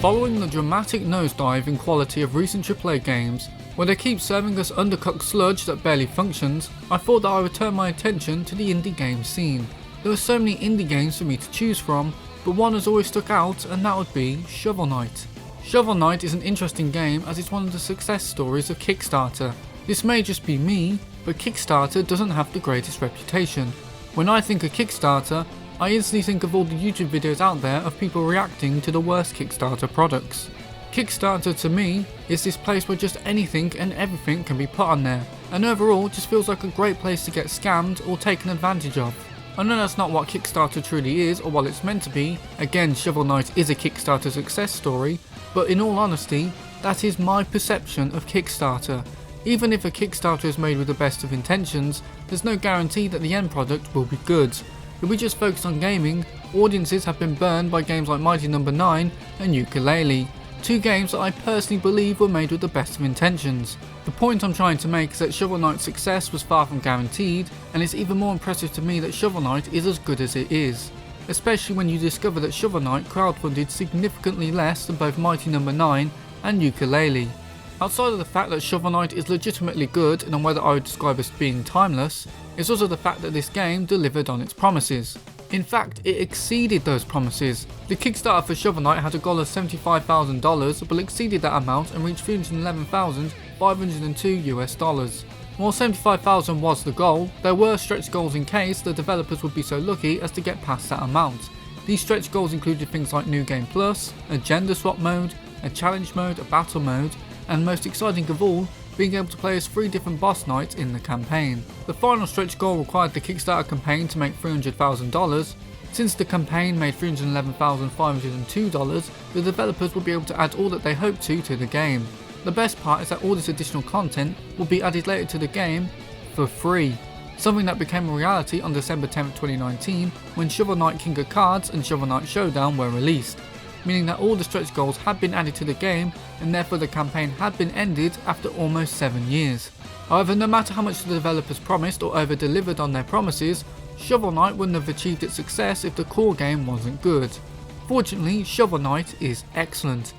Following the dramatic nosedive in quality of recent AAA games, where they keep serving us undercooked sludge that barely functions, I thought that I would turn my attention to the indie game scene. There are so many indie games for me to choose from, but one has always stuck out, and that would be Shovel Knight. Shovel Knight is an interesting game as it's one of the success stories of Kickstarter. This may just be me, but Kickstarter doesn't have the greatest reputation. When I think of Kickstarter, I instantly think of all the YouTube videos out there of people reacting to the worst Kickstarter products. Kickstarter to me is this place where just anything and everything can be put on there, and overall just feels like a great place to get scammed or taken advantage of. I know that's not what Kickstarter truly is or what it's meant to be. Again, Shovel Knight is a Kickstarter success story, but in all honesty, that is my perception of Kickstarter. Even if a Kickstarter is made with the best of intentions, there's no guarantee that the end product will be good. If we just focus on gaming, audiences have been burned by games like Mighty No. 9 and Yooka-Laylee, two games that I personally believe were made with the best of intentions. The point I'm trying to make is that Shovel Knight's success was far from guaranteed, and it's even more impressive to me that Shovel Knight is as good as it is. Especially when you discover that Shovel Knight crowdfunded significantly less than both Mighty No. 9 and Yooka-Laylee. Outside of the fact that Shovel Knight is legitimately good in a way that I would describe as being timeless, it's also the fact that this game delivered on its promises. In fact, it exceeded those promises. The Kickstarter for Shovel Knight had a goal of $75,000 but exceeded that amount and reached $311,502 US. While $75,000 was the goal, there were stretch goals in case the developers would be so lucky as to get past that amount. These stretch goals included things like New Game Plus, a gender swap mode, a challenge mode, a battle mode, and most exciting of all, being able to play as 3 different boss knights in the campaign. The final stretch goal required the Kickstarter campaign to make $300,000. Since the campaign made $311,502, the developers will be able to add all that they hope to the game. The best part is that all this additional content will be added later to the game for free. Something that became a reality on December 10th, 2019 when Shovel Knight King of Cards and Shovel Knight Showdown were released, meaning that all the stretch goals had been added to the game and therefore the campaign had been ended after almost 7 years. However, no matter how much the developers promised or over-delivered on their promises, Shovel Knight wouldn't have achieved its success if the core game wasn't good. Fortunately, Shovel Knight is excellent.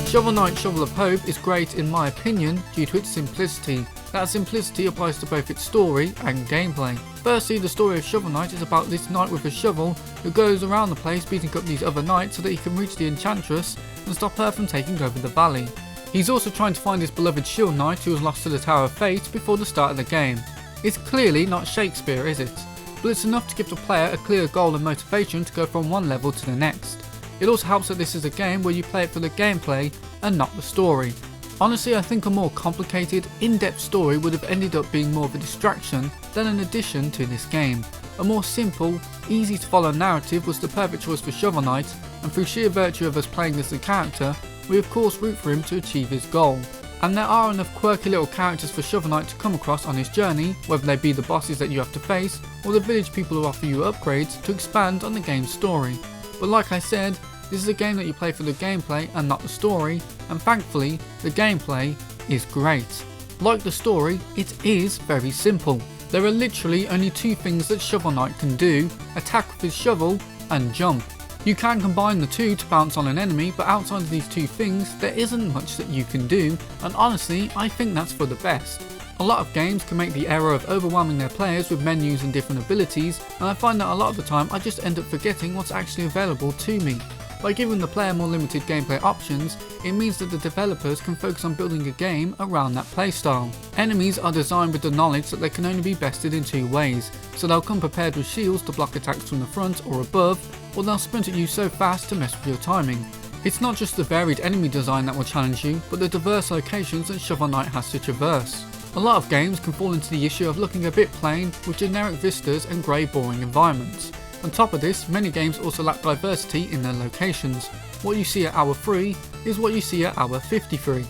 Shovel Knight Shovel of Hope is great in my opinion due to its simplicity. That simplicity applies to both its story and gameplay. Firstly, the story of Shovel Knight is about this knight with a shovel who goes around the place beating up these other knights so that he can reach the Enchantress and stop her from taking over the valley. He's also trying to find his beloved shield knight who was lost to the Tower of Fate before the start of the game. It's clearly not Shakespeare, is it? But it's enough to give the player a clear goal and motivation to go from one level to the next. It also helps that this is a game where you play it for the gameplay and not the story. Honestly, I think a more complicated, in-depth story would have ended up being more of a distraction than an addition to this game. A more simple, easy to follow narrative was the perfect choice for Shovel Knight, and through sheer virtue of us playing as the character, we of course root for him to achieve his goal. And there are enough quirky little characters for Shovel Knight to come across on his journey, whether they be the bosses that you have to face, or the village people who offer you upgrades to expand on the game's story. But like I said, this is a game that you play for the gameplay and not the story, and thankfully, the gameplay is great. Like the story, it is very simple. There are literally only 2 things that Shovel Knight can do: attack with his shovel and jump. You can combine the 2 to bounce on an enemy, but outside of these 2 things, there isn't much that you can do, and honestly, I think that's for the best. A lot of games can make the error of overwhelming their players with menus and different abilities, and I find that a lot of the time I just end up forgetting what's actually available to me. By giving the player more limited gameplay options, it means that the developers can focus on building a game around that playstyle. Enemies are designed with the knowledge that they can only be bested in 2 ways, so they'll come prepared with shields to block attacks from the front or above, or they'll sprint at you so fast to mess with your timing. It's not just the varied enemy design that will challenge you, but the diverse locations that Shovel Knight has to traverse. A lot of games can fall into the issue of looking a bit plain with generic vistas and grey boring environments. On top of this, many games also lack diversity in their locations. What you see at hour 3 is what you see at hour 53.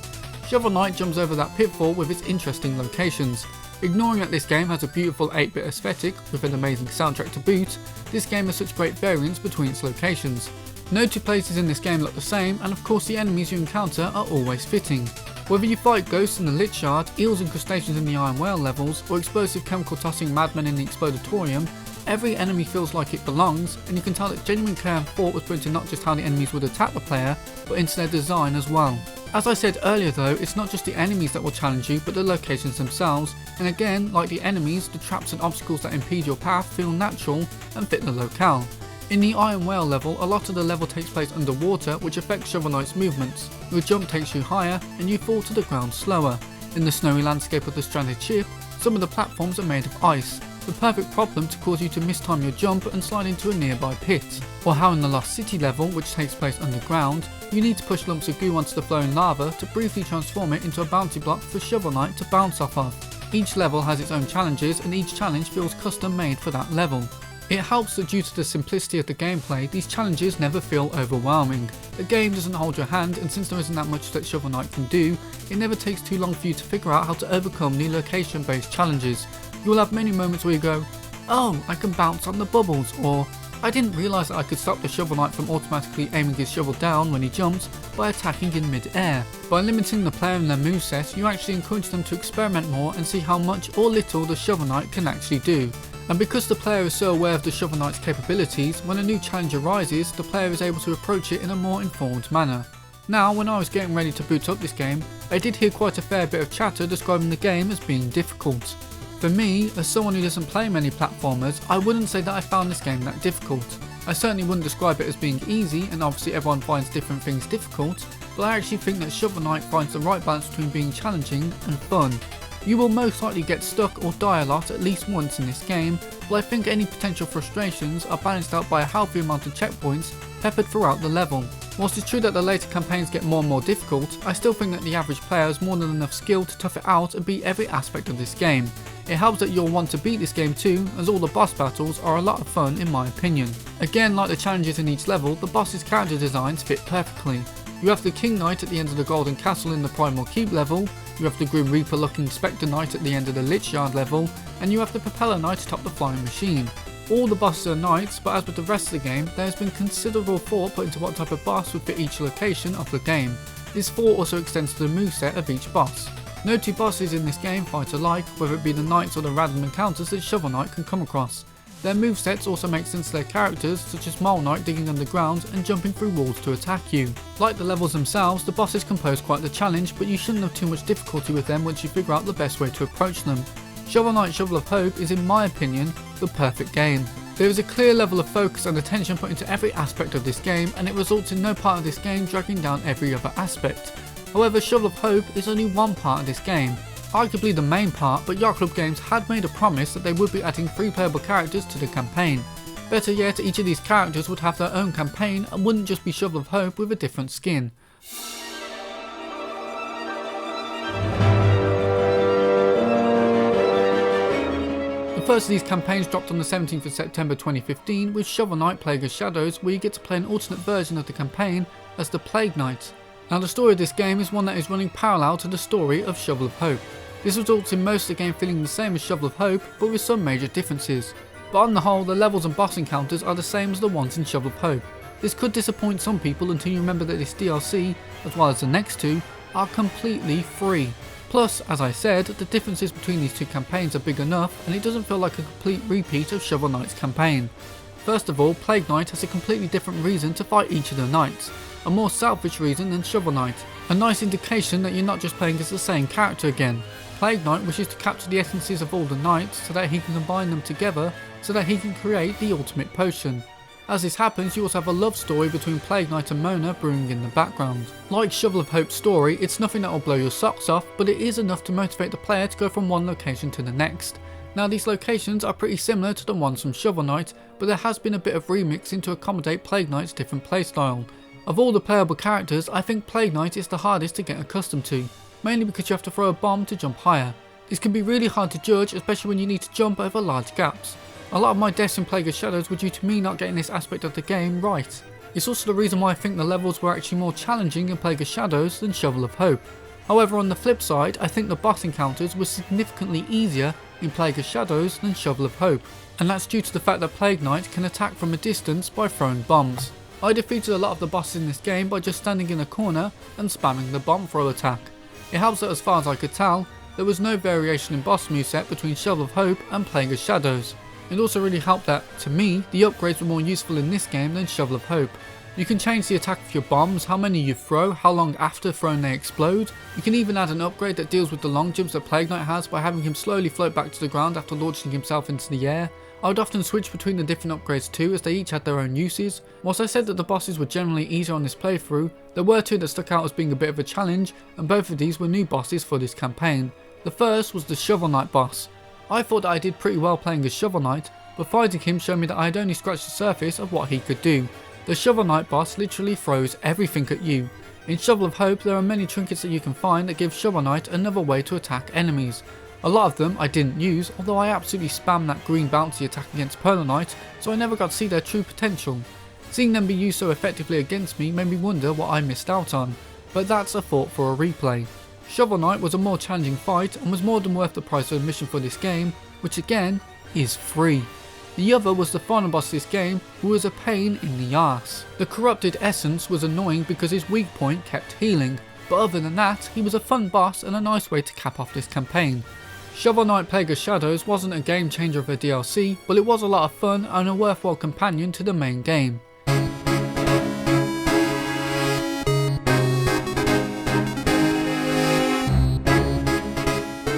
Shovel Knight jumps over that pitfall with its interesting locations. Ignoring that this game has a beautiful 8-bit aesthetic with an amazing soundtrack to boot, this game has such great variance between its locations. No 2 places in this game look the same, and of course the enemies you encounter are always fitting. Whether you fight ghosts in the Lich Yard, eels and crustaceans in the Iron Whale levels, or explosive chemical tossing madmen in the Explodatorium, every enemy feels like it belongs, and you can tell that genuine care and thought was put into not just how the enemies would attack the player, but into their design as well. As I said earlier though, it's not just the enemies that will challenge you, but the locations themselves, and again, like the enemies, the traps and obstacles that impede your path feel natural and fit the locale. In the Iron Whale level, a lot of the level takes place underwater, which affects Shovel Knight's movements. Your jump takes you higher, and you fall to the ground slower. In the snowy landscape of the stranded ship, some of the platforms are made of ice, the perfect problem to cause you to mistime your jump and slide into a nearby pit. Or how in the Lost City level, which takes place underground, you need to push lumps of goo onto the flowing lava to briefly transform it into a bouncy block for Shovel Knight to bounce off of. Each level has its own challenges, and each challenge feels custom made for that level. It helps that due to the simplicity of the gameplay, these challenges never feel overwhelming. The game doesn't hold your hand, and since there isn't that much that Shovel Knight can do, it never takes too long for you to figure out how to overcome the location based challenges. You'll have many moments where you go, oh, I can bounce on the bubbles, or I didn't realise that I could stop the Shovel Knight from automatically aiming his shovel down when he jumps by attacking in mid-air. By limiting the player and their moveset, you actually encourage them to experiment more and see how much or little the Shovel Knight can actually do. And because the player is so aware of the Shovel Knight's capabilities, when a new challenge arises, the player is able to approach it in a more informed manner. Now, when I was getting ready to boot up this game, I did hear quite a fair bit of chatter describing the game as being difficult. For me, as someone who doesn't play many platformers, I wouldn't say that I found this game that difficult. I certainly wouldn't describe it as being easy, and obviously everyone finds different things difficult, but I actually think that Shovel Knight finds the right balance between being challenging and fun. You will most likely get stuck or die a lot at least once in this game, but I think any potential frustrations are balanced out by a healthy amount of checkpoints peppered throughout the level. Whilst it's true that the later campaigns get more and more difficult, I still think that the average player has more than enough skill to tough it out and beat every aspect of this game. It helps that you'll want to beat this game too, as all the boss battles are a lot of fun in my opinion. Again, like the challenges in each level, the boss's character designs fit perfectly. You have the King Knight at the end of the Golden Castle in the Primal Keep level, you have the Grim Reaper looking Spectre Knight at the end of the Lich Yard level, and you have the Propeller Knight atop the Flying Machine. All the bosses are knights, but as with the rest of the game, there has been considerable thought put into what type of boss would fit each location of the game. This thought also extends to the moveset of each boss. No two bosses in this game fight alike, whether it be the knights or the random encounters that Shovel Knight can come across. Their movesets also make sense to their characters, such as Mole Knight digging underground and jumping through walls to attack you. Like the levels themselves, the bosses compose quite the challenge, but you shouldn't have too much difficulty with them once you figure out the best way to approach them. Shovel Knight Shovel of Hope is, in my opinion, the perfect game. There is a clear level of focus and attention put into every aspect of this game, and it results in no part of this game dragging down every other aspect. However, Shovel of Hope is only one part of this game, arguably the main part, but Yacht Club Games had made a promise that they would be adding 3 playable characters to the campaign. Better yet, each of these characters would have their own campaign and wouldn't just be Shovel of Hope with a different skin. The first of these campaigns dropped on the 17th of September 2015 with Shovel Knight Plague of Shadows, where you get to play an alternate version of the campaign as the Plague Knight. Now the story of this game is one that is running parallel to the story of Shovel of Hope. This results in most of the game feeling the same as Shovel of Hope, but with some major differences. But on the whole, the levels and boss encounters are the same as the ones in Shovel of Hope. This could disappoint some people until you remember that this DLC, as well as the next two, are completely free. Plus, as I said, the differences between these two campaigns are big enough, and it doesn't feel like a complete repeat of Shovel Knight's campaign. First of all, Plague Knight has a completely different reason to fight each of the knights, a more selfish reason than Shovel Knight, a nice indication that you're not just playing as the same character again. Plague Knight wishes to capture the essences of all the knights so that he can combine them together so that he can create the ultimate potion. As this happens, you also have a love story between Plague Knight and Mona brewing in the background. Like Shovel of Hope's story, it's nothing that will blow your socks off, but it is enough to motivate the player to go from one location to the next. Now these locations are pretty similar to the ones from Shovel Knight, but there has been a bit of remixing to accommodate Plague Knight's different playstyle. Of all the playable characters, I think Plague Knight is the hardest to get accustomed to, mainly because you have to throw a bomb to jump higher. This can be really hard to judge, especially when you need to jump over large gaps. A lot of my deaths in Plague of Shadows were due to me not getting this aspect of the game right. It's also the reason why I think the levels were actually more challenging in Plague of Shadows than Shovel of Hope. However, on the flip side, I think the boss encounters were significantly easier in Plague of Shadows than Shovel of Hope, and that's due to the fact that Plague Knight can attack from a distance by throwing bombs. I defeated a lot of the bosses in this game by just standing in a corner and spamming the bomb throw attack. It helps that as far as I could tell, there was no variation in boss moveset between Shovel of Hope and Plague of Shadows. It also really helped that, to me, the upgrades were more useful in this game than Shovel of Hope. You can change the attack of your bombs, how many you throw, how long after thrown they explode. You can even add an upgrade that deals with the long jumps that Plague Knight has by having him slowly float back to the ground after launching himself into the air. I would often switch between the different upgrades too, as they each had their own uses. Whilst I said that the bosses were generally easier on this playthrough, there were two that stuck out as being a bit of a challenge, and both of these were new bosses for this campaign. The first was the Shovel Knight boss. I thought that I did pretty well playing as Shovel Knight, but fighting him showed me that I had only scratched the surface of what he could do. The Shovel Knight boss literally throws everything at you. In Shovel of Hope there are many trinkets that you can find that give Shovel Knight another way to attack enemies. A lot of them I didn't use, although I absolutely spammed that green bouncy attack against Polar Knight, so I never got to see their true potential. Seeing them be used so effectively against me made me wonder what I missed out on, but that's a thought for a replay. Shovel Knight was a more challenging fight and was more than worth the price of admission for this game, which again is free. The other was the final boss of this game, who was a pain in the arse. The Corrupted Essence was annoying because his weak point kept healing, but other than that, he was a fun boss and a nice way to cap off this campaign. Shovel Knight Plague of Shadows wasn't a game changer of a DLC, but it was a lot of fun and a worthwhile companion to the main game.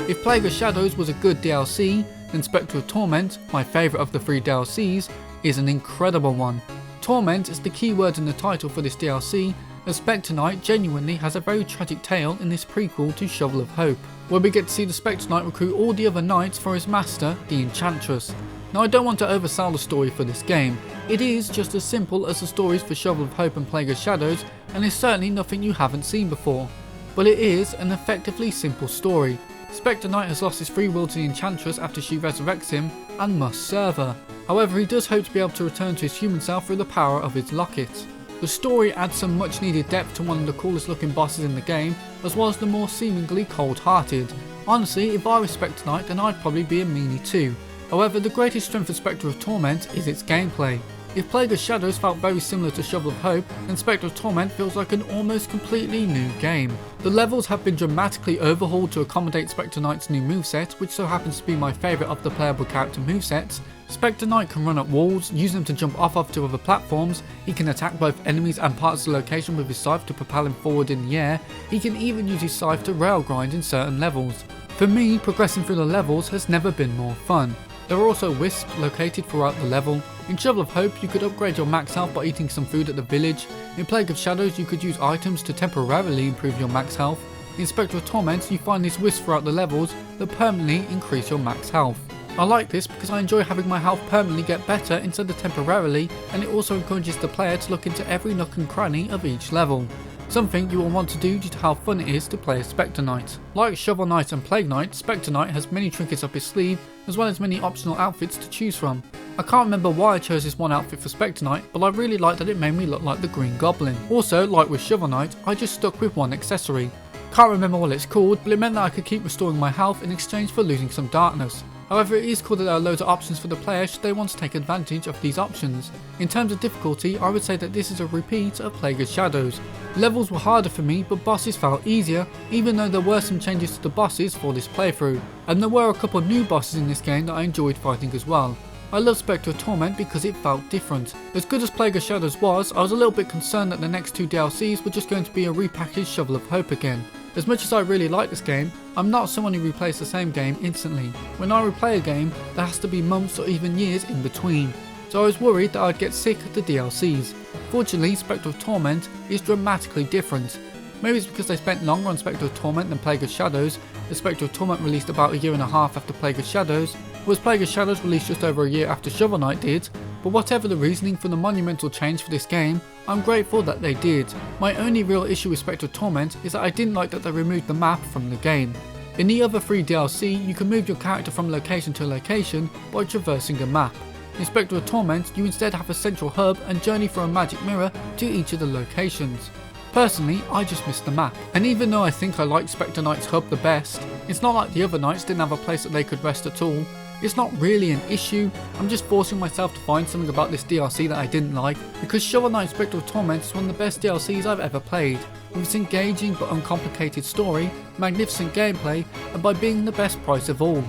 If Plague of Shadows was a good DLC, then Spectre of Torment, my favourite of the 3 DLCs, is an incredible one. Torment is the key word in the title for this DLC, as Spectre Knight genuinely has a very tragic tale in this prequel to Shovel of Hope, where we get to see the Spectre Knight recruit all the other knights for his master, the Enchantress. Now I don't want to oversell the story for this game. It is just as simple as the stories for Shovel of Hope and Plague of Shadows, and is certainly nothing you haven't seen before. But it is an effectively simple story. Spectre Knight has lost his free will to the Enchantress after she resurrects him, and must serve her. However, he does hope to be able to return to his human self through the power of his locket. The story adds some much needed depth to one of the coolest looking bosses in the game, as well as the more seemingly cold hearted. Honestly, if I was Spectre Knight then I'd probably be a meanie too. However, the greatest strength of Spectre of Torment is its gameplay. If Plague of Shadows felt very similar to Shovel of Hope, then Spectre of Torment feels like an almost completely new game. The levels have been dramatically overhauled to accommodate Spectre Knight's new moveset, which so happens to be my favourite of the playable character movesets. Spectre Knight can run up walls, use them to jump off of to other platforms, he can attack both enemies and parts of the location with his scythe to propel him forward in the air, he can even use his scythe to rail grind in certain levels. For me, progressing through the levels has never been more fun. There are also wisps located throughout the level. In Shovel of Hope you could upgrade your max health by eating some food at the village. In Plague of Shadows you could use items to temporarily improve your max health. In Spectre of Torment you find these wisps throughout the levels that permanently increase your max health. I like this because I enjoy having my health permanently get better instead of temporarily, and it also encourages the player to look into every nook and cranny of each level. Something you will want to do due to how fun it is to play as Spectre Knight. Like Shovel Knight and Plague Knight, Spectre Knight has many trinkets up his sleeve, as well as many optional outfits to choose from. I can't remember why I chose this one outfit for Spectre Knight, but I really liked that it made me look like the Green Goblin. Also, like with Shovel Knight, I just stuck with one accessory. Can't remember what it's called, but it meant that I could keep restoring my health in exchange for losing some darkness. However, it is cool that there are loads of options for the player should they want to take advantage of these options. In terms of difficulty, I would say that this is a repeat of Plague of Shadows. Levels were harder for me, but bosses felt easier, even though there were some changes to the bosses for this playthrough. And there were a couple of new bosses in this game that I enjoyed fighting as well. I love Spectre of Torment because it felt different. As good as Plague of Shadows was, I was a little bit concerned that the next 2 DLCs were just going to be a repackaged Shovel of Hope again. As much as I really like this game, I'm not someone who replays the same game instantly. When I replay a game, there has to be months or even years in between. So I was worried that I'd get sick of the DLCs. Fortunately, Spectre of Torment is dramatically different. Maybe it's because they spent longer on Spectre of Torment than Plague of Shadows, as Spectre of Torment released about a year and a half after Plague of Shadows, whereas Plague of Shadows released just over a year after Shovel Knight did. But whatever the reasoning for the monumental change for this game, I'm grateful that they did. My only real issue with Spectre of Torment is that I didn't like that they removed the map from the game. In the other 3 DLC, you can move your character from location to location by traversing a map. In Spectre of Torment, you instead have a central hub and journey through a magic mirror to each of the locations. Personally, I just missed the map, and even though I think I like Spectre Knight's hub the best, it's not like the other knights didn't have a place that they could rest at all. It's not really an issue, I'm just forcing myself to find something about this DLC that I didn't like, because Shovel Knight Spectre of Torment is one of the best DLCs I've ever played, with its engaging but uncomplicated story, magnificent gameplay, and by being the best price of all.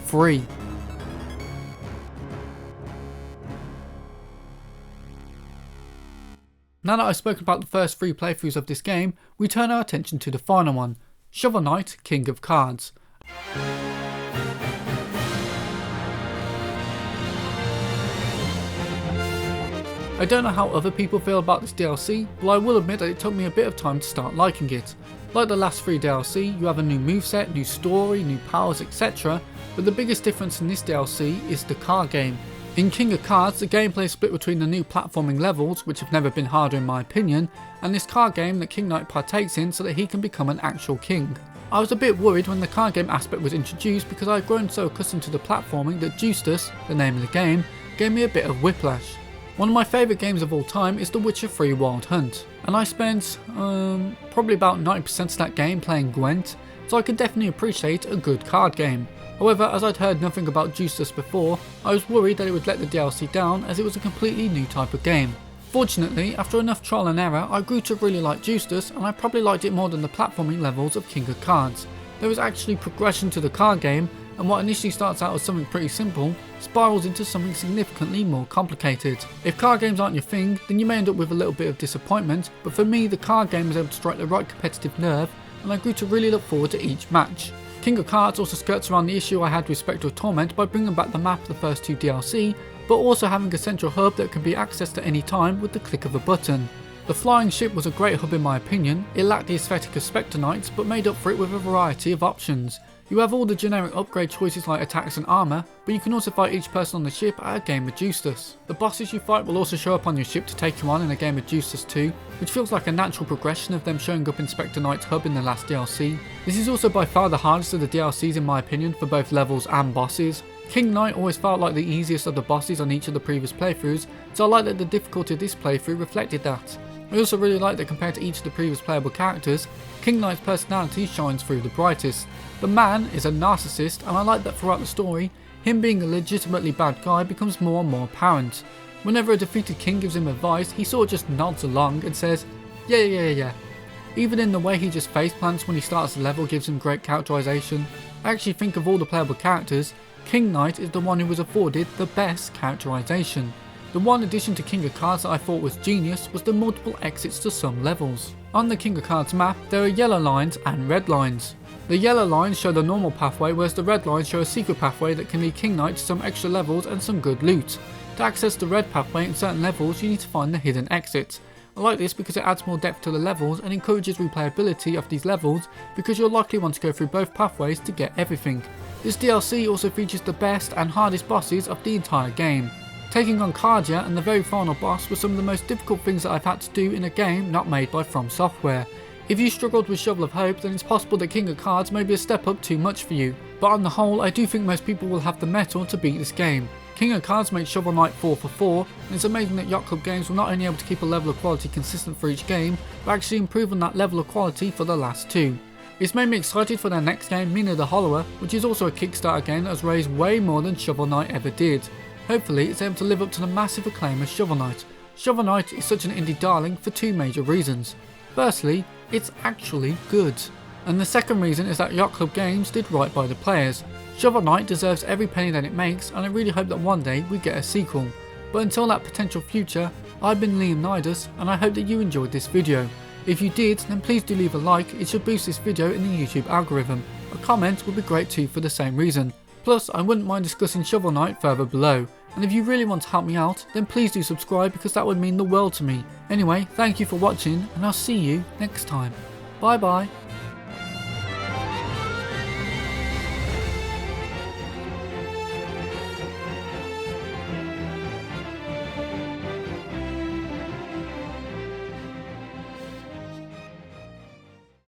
Free. Now that I've spoken about the first 3 playthroughs of this game, we turn our attention to the final one, Shovel Knight King of Cards. I don't know how other people feel about this DLC, but I will admit that it took me a bit of time to start liking it. Like the last 3 DLC, you have a new moveset, new story, new powers, etc, but the biggest difference in this DLC is the card game. In King of Cards, the gameplay is split between the new platforming levels, which have never been harder in my opinion, and this card game that King Knight partakes in so that he can become an actual king. I was a bit worried when the card game aspect was introduced because I had grown so accustomed to the platforming that Justus, the name of the game, gave me a bit of whiplash. One of my favourite games of all time is The Witcher 3 Wild Hunt, and I spent probably about 90% of that game playing Gwent, so I can definitely appreciate a good card game. However, as I'd heard nothing about Justus before, I was worried that it would let the DLC down as it was a completely new type of game. Fortunately, after enough trial and error, I grew to really like Justus, and I probably liked it more than the platforming levels of King of Cards. There was actually progression to the card game, and what initially starts out as something pretty simple, spirals into something significantly more complicated. If card games aren't your thing, then you may end up with a little bit of disappointment, but for me the card game was able to strike the right competitive nerve, and I grew to really look forward to each match. King of Cards also skirts around the issue I had with Spectre of Torment by bringing back the map of the first 2 DLC, but also having a central hub that can be accessed at any time with the click of a button. The flying ship was a great hub in my opinion. It lacked the aesthetic of Spectre Knights, but made up for it with a variety of options. You have all the generic upgrade choices like attacks and armour, but you can also fight each person on the ship at a game with Justus. The bosses you fight will also show up on your ship to take you on in a game with Justus too, which feels like a natural progression of them showing up in Spectre Knight's hub in the last DLC. This is also by far the hardest of the DLCs in my opinion for both levels and bosses. King Knight always felt like the easiest of the bosses on each of the previous playthroughs, so I like that the difficulty of this playthrough reflected that. I also really like that compared to each of the previous playable characters, King Knight's personality shines through the brightest. The man is a narcissist, and I like that throughout the story, him being a legitimately bad guy becomes more and more apparent. Whenever a defeated king gives him advice, he sort of just nods along and says, yeah. Even in the way he just faceplants when he starts the level gives him great characterization. I actually think of all the playable characters, King Knight is the one who was afforded the best characterization. The one addition to King of Cards that I thought was genius was the multiple exits to some levels. On the King of Cards map, there are yellow lines and red lines. The yellow lines show the normal pathway, whereas the red lines show a secret pathway that can lead King Knight to some extra levels and some good loot. To access the red pathway in certain levels, you need to find the hidden exit. I like this because it adds more depth to the levels and encourages replayability of these levels because you'll likely want to go through both pathways to get everything. This DLC also features the best and hardest bosses of the entire game. Taking on Cardia and the very final boss were some of the most difficult things that I've had to do in a game not made by From Software. If you struggled with Shovel of Hope, then it's possible that King of Cards may be a step up too much for you, but on the whole I do think most people will have the mettle to beat this game. King of Cards made Shovel Knight 4 for 4, and it's amazing that Yacht Club Games were not only able to keep a level of quality consistent for each game, but actually improve on that level of quality for the last 2. It's made me excited for their next game, Mina the Hollower, which is also a Kickstarter game that has raised way more than Shovel Knight ever did. Hopefully it's able to live up to the massive acclaim of Shovel Knight. Shovel Knight is such an indie darling for 2 major reasons. Firstly, it's actually good. And the second reason is that Yacht Club Games did right by the players. Shovel Knight deserves every penny that it makes, and I really hope that one day we get a sequel. But until that potential future, I've been LiamNidas, and I hope that you enjoyed this video. If you did, then please do leave a like, it should boost this video in the YouTube algorithm. A comment would be great too for the same reason. Plus, I wouldn't mind discussing Shovel Knight further below. And if you really want to help me out, then please do subscribe because that would mean the world to me. Anyway, thank you for watching, and I'll see you next time. Bye bye.